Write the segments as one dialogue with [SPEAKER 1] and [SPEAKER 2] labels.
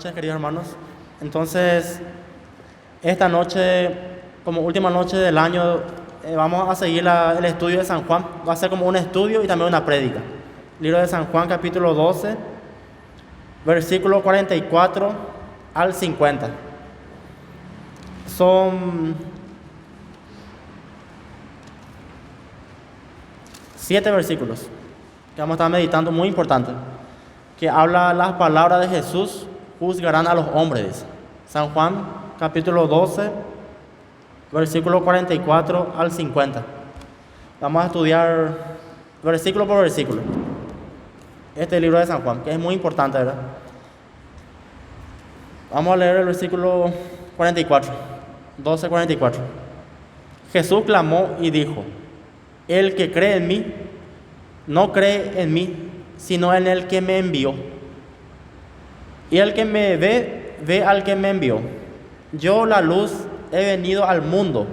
[SPEAKER 1] noches, queridos hermanos. Entonces, esta noche, como última noche del año, vamos a seguir el estudio de San Juan. Va a ser como un estudio y también una prédica. Libro de San Juan, capítulo 12, versículo 44 al 50. Son 7 versículos que vamos a estar meditando, muy importante, que habla las palabras de Jesús, juzgarán a los hombres. San Juan, capítulo 12, versículo 44 al 50. Vamos a estudiar versículo por versículo este libro de San Juan, que es muy importante, ¿verdad? Vamos a leer el versículo 44, 12:44. Jesús clamó y dijo: el que cree en mí, no cree en mí, sino en el que me envió. Y el que me ve, ve al que me envió. Yo, la luz, he venido al mundo,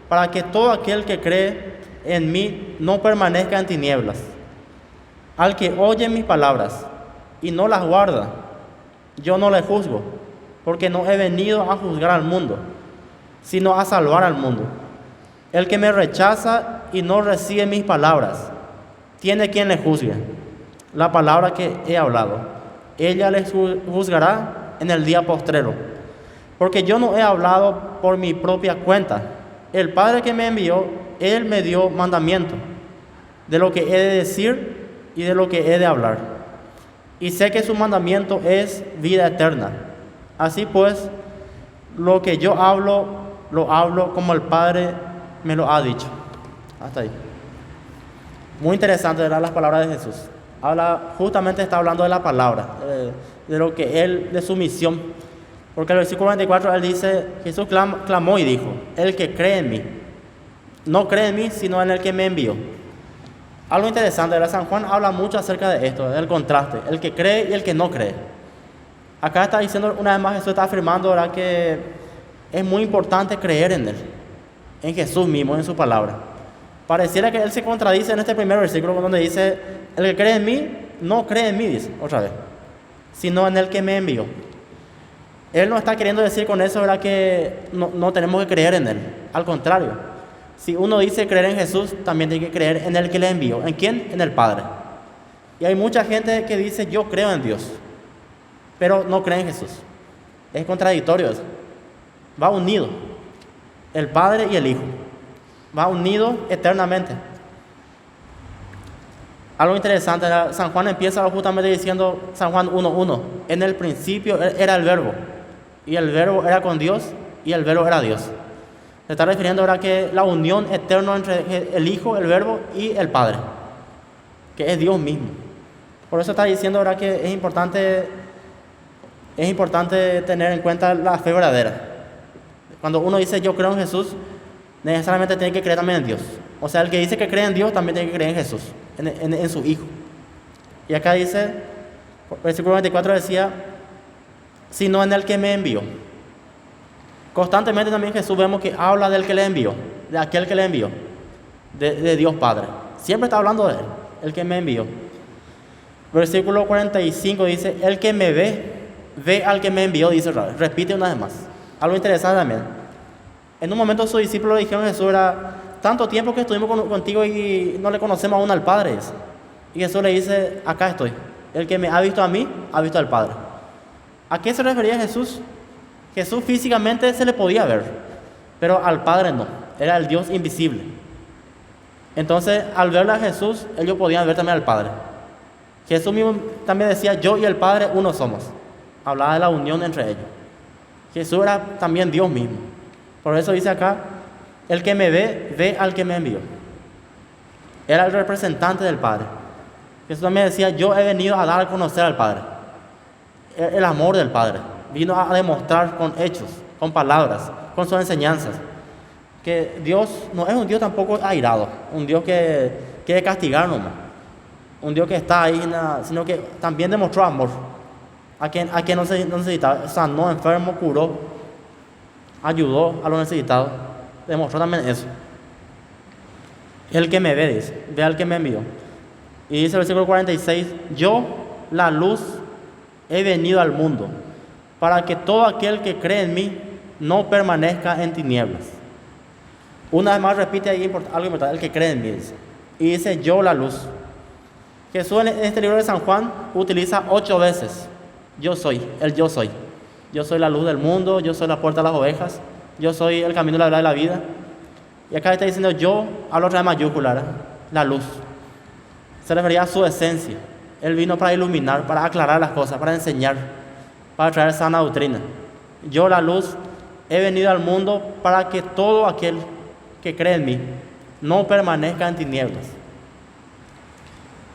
[SPEAKER 1] para que todo aquel que cree en mí no permanezca en tinieblas. Al que oye mis palabras y no las guarda, yo no le juzgo, porque no he venido a juzgar al mundo, sino a salvar al mundo. El que me rechaza y no recibe mis palabras, tiene quien le juzgue. La palabra que he hablado, ella les juzgará en el día postrero. Porque yo no he hablado por mi propia cuenta. El Padre que me envió, Él me dio mandamiento de lo que he de decir y de lo que he de hablar. Y sé que su mandamiento es vida eterna. Así pues, lo que yo hablo, lo hablo como el Padre me lo ha dicho. Hasta ahí. Muy interesante, ¿verdad? Las palabras de Jesús. Justamente está hablando de la palabra, de lo que Él, de su misión. Porque el versículo 24, Él dice, Jesús clamó y dijo: el que cree en mí, no cree en mí, sino en el que me envió. Algo interesante, ¿verdad? San Juan habla mucho acerca de esto, del contraste, el que cree y el que no cree. Acá está diciendo, una vez más, Jesús está afirmando, ¿verdad?, que es muy importante creer en Él, en Jesús mismo, en su palabra. Pareciera que Él se contradice en este primer versículo, donde dice: el que cree en mí, no cree en mí, dice otra vez, sino en el que me envió. Él no está queriendo decir con eso, ¿verdad?, que no tenemos que creer en Él. Al contrario, si uno dice creer en Jesús, también tiene que creer en el que le envió. ¿En quién? En el Padre. Y hay mucha gente que dice: yo creo en Dios, pero no cree en Jesús. Es contradictorio eso. Va unido el Padre y el Hijo. Va unido eternamente. Algo interesante, San Juan empieza justamente diciendo, San Juan 1:1, en el principio era el Verbo, y el Verbo era con Dios, y el Verbo era Dios. Se está refiriendo ahora que la unión eterna entre el Hijo, el Verbo y el Padre, que es Dios mismo. Por eso está diciendo ahora que es importante tener en cuenta la fe verdadera. Cuando uno dice yo creo en Jesús, necesariamente tiene que creer también en Dios. O sea, el que dice que cree en Dios también tiene que creer en Jesús, en su Hijo. Y acá dice, versículo 24 decía, sino en el que me envió. Constantemente también Jesús vemos que habla del que le envió, de aquel que le envió, de Dios Padre. Siempre está hablando de Él, el que me envió. Versículo 45 dice, el que me ve, ve al que me envió, dice otra vez. Repite una vez más. Algo interesante también. En un momento sus discípulos le dijeron a Jesús, era tanto tiempo que estuvimos contigo y no le conocemos aún al Padre. Dice. Y Jesús le dice, acá estoy. El que me ha visto a mí, ha visto al Padre. ¿A qué se refería Jesús? Jesús físicamente se le podía ver, pero al Padre no. Era el Dios invisible. Entonces, al verle a Jesús, ellos podían ver también al Padre. Jesús mismo también decía, yo y el Padre uno somos. Hablaba de la unión entre ellos. Jesús era también Dios mismo. Por eso dice acá, el que me ve, ve al que me envió. Era el representante del Padre. Jesús también decía, yo he venido a dar a conocer al Padre. El amor del Padre. Vino a demostrar con hechos, con palabras, con sus enseñanzas, que Dios no es un Dios tampoco airado, un Dios que quiere castigar nomás, un Dios que está ahí, sino que también demostró amor a quien no necesitaba, sanó enfermo, curó, ayudó a los necesitados, demostró también eso. El que me ve, dice, ve al que me envió. Y dice el versículo 46, yo, la luz, he venido al mundo, para que todo aquel que cree en mí no permanezca en tinieblas. Una vez más repite ahí algo importante, el que cree en mí, dice. Y dice, yo la luz. Jesús en este libro de San Juan utiliza 8 veces, yo soy, el yo soy. Yo soy la luz del mundo, yo soy la puerta de las ovejas, yo soy el camino, la verdad y la vida. Y acá está diciendo yo, hablo otra vez mayúscula, ¿verdad? La luz. Se refería a su esencia. Él vino para iluminar, para aclarar las cosas, para enseñar, para traer sana doctrina. Yo, la luz, he venido al mundo para que todo aquel que cree en mí no permanezca en tinieblas.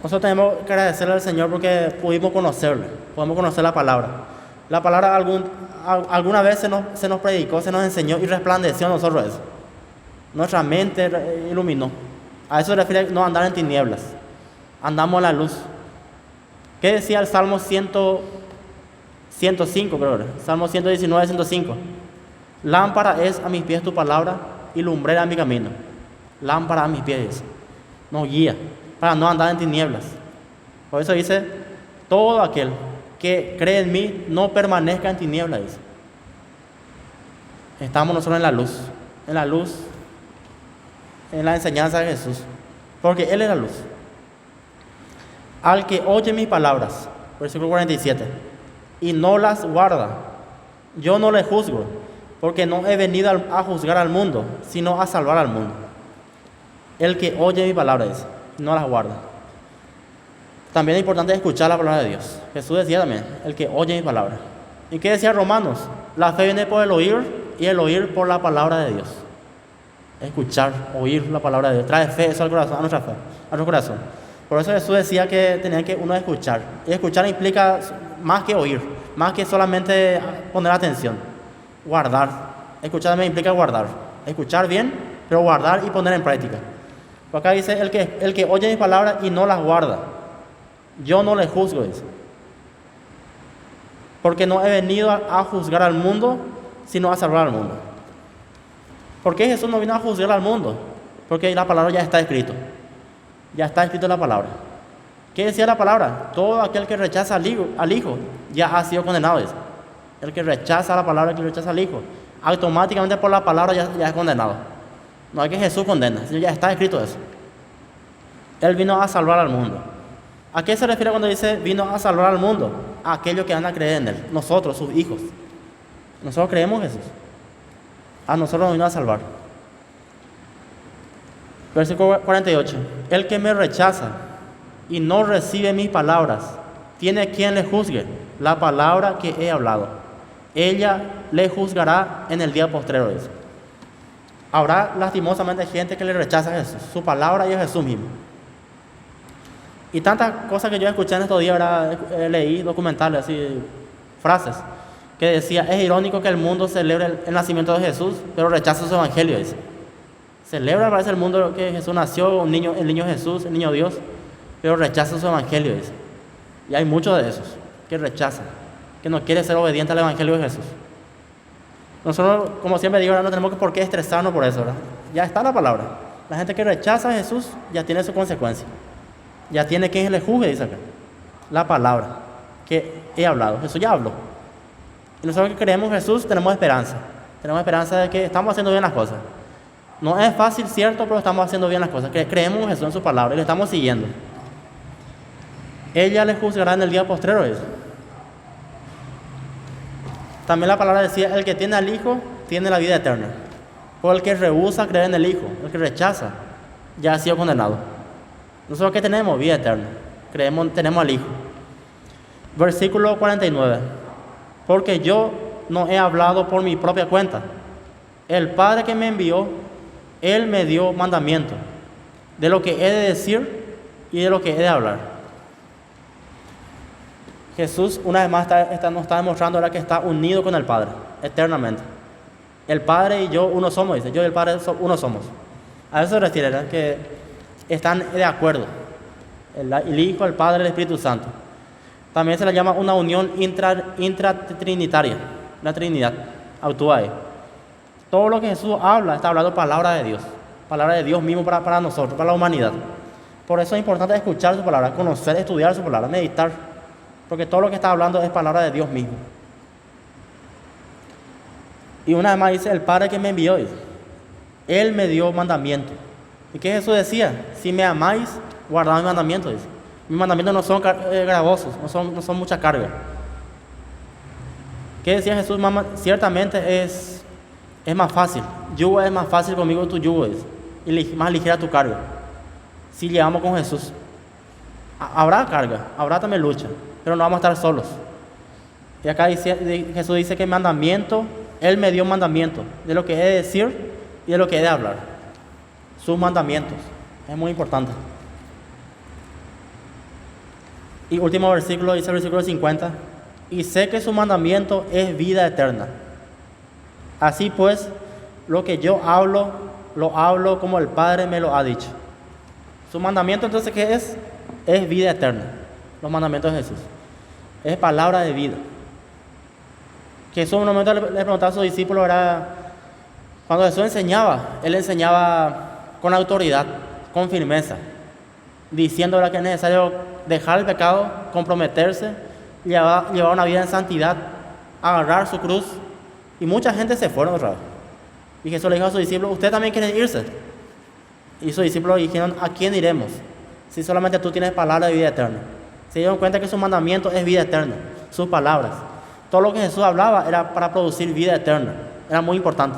[SPEAKER 1] Nosotros tenemos que agradecerle al Señor porque pudimos conocerle, podemos conocer la palabra. La palabra alguna vez se nos predicó, se nos enseñó y resplandeció a nosotros eso. Nuestra mente iluminó. A eso se refiere no andar en tinieblas. Andamos en la luz. ¿Qué decía el Salmo 105, creo? Salmo 119, 105. Lámpara es a mis pies tu palabra y lumbrera a mi camino. Lámpara a mis pies. Nos guía para no andar en tinieblas. Por eso dice, todo aquel que cree en mí no permanezca en tinieblas, dice. Estamos nosotros en la luz, en la enseñanza de Jesús, porque Él es la luz. Al que oye mis palabras, versículo 47, y no las guarda, yo no le juzgo, porque no he venido a juzgar al mundo, sino a salvar al mundo. El que oye mis palabras, no las guarda. También es importante escuchar la palabra de Dios. Jesús decía también, el que oye mis palabras. ¿Y qué decía Romanos? La fe viene por el oír y el oír por la palabra de Dios. Escuchar, oír la palabra de Dios. Trae fe eso al corazón, a nuestra fe, a nuestro corazón. Por eso Jesús decía que tenía que uno escuchar. Y escuchar implica más que oír, más que solamente poner atención. Guardar. Escuchar también implica guardar. Escuchar bien, pero guardar y poner en práctica. Por acá dice, el que oye mis palabras y no las guarda, yo no le juzgo, dice. Porque no he venido a juzgar al mundo, sino a salvar al mundo. ¿Por qué Jesús no vino a juzgar al mundo? Porque la palabra ya está escrito. Ya está escrito la palabra. ¿Qué decía la palabra? Todo aquel que rechaza al Hijo ya ha sido condenado, dice. El que rechaza la palabra, el que rechaza al Hijo, automáticamente por la palabra ya es condenado. No hay que Jesús condena, sino ya está escrito eso. Él vino a salvar al mundo. ¿A qué se refiere cuando dice vino a salvar al mundo? A aquellos que van a creer en Él, nosotros, sus hijos. Nosotros creemos en Jesús. A nosotros nos vino a salvar. Versículo 48. El que me rechaza y no recibe mis palabras, tiene quien le juzgue la palabra que he hablado. Ella le juzgará en el día postrero. Dice. Habrá lastimosamente gente que le rechaza a Jesús, su palabra y a Jesús mismo. Y tantas cosas que yo escuché en estos días, leí documentales, así, frases, que decía, es irónico que el mundo celebre el nacimiento de Jesús, pero rechaza su evangelio, dice. Celebra, parece el mundo que Jesús nació, el niño Jesús, el niño Dios, pero rechaza su evangelio, dice. Y hay muchos de esos que rechazan, que no quieren ser obedientes al evangelio de Jesús. Nosotros, como siempre digo, no tenemos por qué estresarnos por eso, ¿verdad? Ya está la palabra. La gente que rechaza a Jesús ya tiene su consecuencia. Ya tiene quien le juzgue, dice acá. La palabra que he hablado. Jesús ya habló. Y nosotros que creemos en Jesús tenemos esperanza. Tenemos esperanza de que estamos haciendo bien las cosas. No es fácil, cierto, pero estamos haciendo bien las cosas. Creemos en Jesús, en su palabra, y le estamos siguiendo. Ella le juzgará en el día postrero, dice. También la palabra decía, el que tiene al Hijo tiene la vida eterna. Por el que rehúsa creer en el Hijo, el que rechaza, ya ha sido condenado. Nosotros que tenemos vida eterna, tenemos al Hijo. Versículo 49. Porque yo no he hablado por mi propia cuenta. El Padre que me envió, Él me dio mandamiento de lo que he de decir y de lo que he de hablar. Jesús una vez más nos está demostrando ahora que está unido con el Padre eternamente. El Padre y yo uno somos, dice. Yo y el Padre uno somos. A eso se refiere, ¿verdad? Que están de acuerdo. El Hijo, el Padre y el Espíritu Santo. También se le llama una unión intratrinitaria. La Trinidad actúa ahí. Todo lo que Jesús habla está hablando palabra de Dios. Palabra de Dios mismo para nosotros, para la humanidad. Por eso es importante escuchar su palabra, conocer, estudiar su palabra, meditar. Porque todo lo que está hablando es palabra de Dios mismo. Y una vez más dice, el Padre que me envió, dice, Él me dio mandamiento. ¿Y qué Jesús decía? Si me amáis, guardad mis mandamientos, dice. Mis mandamientos no son gravosos, no son mucha carga. ¿Qué decía Jesús? Ciertamente es más fácil. Yugo es más fácil conmigo, tu yugo es. Y más ligera tu carga. Si llevamos con Jesús. Habrá carga, habrá también lucha, pero no vamos a estar solos. Y acá Jesús dice que mandamiento, Él me dio mandamiento de lo que he de decir y de lo que he de hablar. Sus mandamientos. Es muy importante. Y último versículo, dice el versículo 50. Y sé que su mandamiento es vida eterna. Así pues, lo que yo hablo, lo hablo como el Padre me lo ha dicho. Su mandamiento entonces, ¿qué es? Es vida eterna. Los mandamientos de Jesús. Es palabra de vida. Jesús en un momento le preguntaba a sus discípulos, cuando Jesús enseñaba, Él enseñaba con autoridad, con firmeza, diciéndole que es necesario dejar el pecado, comprometerse, llevar una vida en santidad, agarrar su cruz. Y mucha gente se fueron otra vez. Y Jesús le dijo a sus discípulos, ¿ustedes también quieren irse? Y sus discípulos dijeron, ¿a quién iremos? Si solamente tú tienes palabra de vida eterna. Se dieron cuenta que su mandamiento es vida eterna, sus palabras. Todo lo que Jesús hablaba era para producir vida eterna. Era muy importante.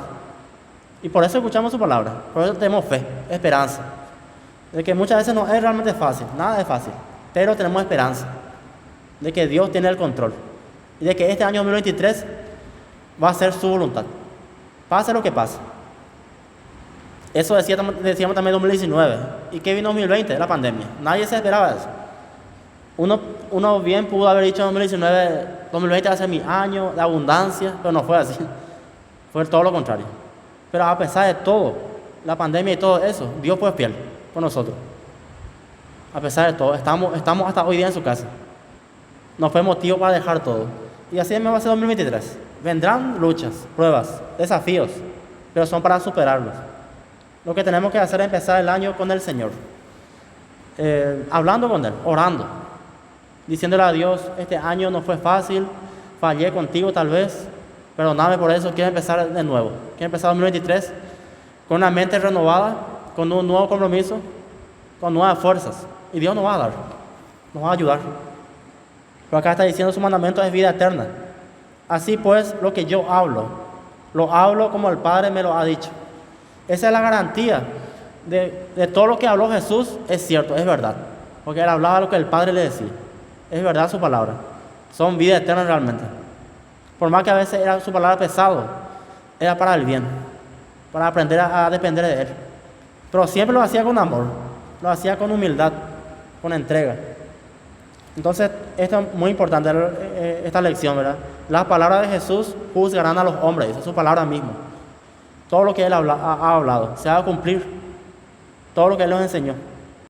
[SPEAKER 1] Y por eso escuchamos su palabra. Por eso tenemos fe, esperanza. De que muchas veces no es realmente fácil, nada es fácil. Pero tenemos esperanza de que Dios tiene el control. Y de que este año 2023 va a ser su voluntad. Pase lo que pase. Eso decíamos también en 2019. ¿Y qué vino en 2020? La pandemia. Nadie se esperaba eso. Uno bien pudo haber dicho en 2019, 2020 va a ser mi año de abundancia, pero no fue así. Fue todo lo contrario. Pero a pesar de todo, la pandemia y todo eso, Dios fue fiel con nosotros. A pesar de todo, estamos hasta hoy día en su casa. Nos fue motivo para dejar todo. Y así mismo va a ser 2023. Vendrán luchas, pruebas, desafíos, pero son para superarlos. Lo que tenemos que hacer es empezar el año con el Señor. Hablando con Él, orando, diciéndole a Dios, este año no fue fácil, fallé contigo tal vez, perdóname por eso, quiero empezar de nuevo. Quiero empezar 2023 con una mente renovada, con un nuevo compromiso, con nuevas fuerzas. Y Dios nos va a dar, nos va a ayudar. Pero acá está diciendo su mandamiento es vida eterna. Así pues, lo que yo hablo, lo hablo como el Padre me lo ha dicho. Esa es la garantía de todo lo que habló Jesús, es cierto, es verdad. Porque Él hablaba lo que el Padre le decía. Es verdad su palabra. Son vida eterna realmente. Por más que a veces era su palabra pesado, era para el bien, para aprender a depender de Él. Pero siempre lo hacía con amor, lo hacía con humildad, con entrega. Entonces, esto es muy importante, esta lección, ¿verdad? Las palabras de Jesús juzgarán a los hombres, esa es su palabra misma. Todo lo que Él ha hablado, se va a cumplir. Todo lo que Él nos enseñó.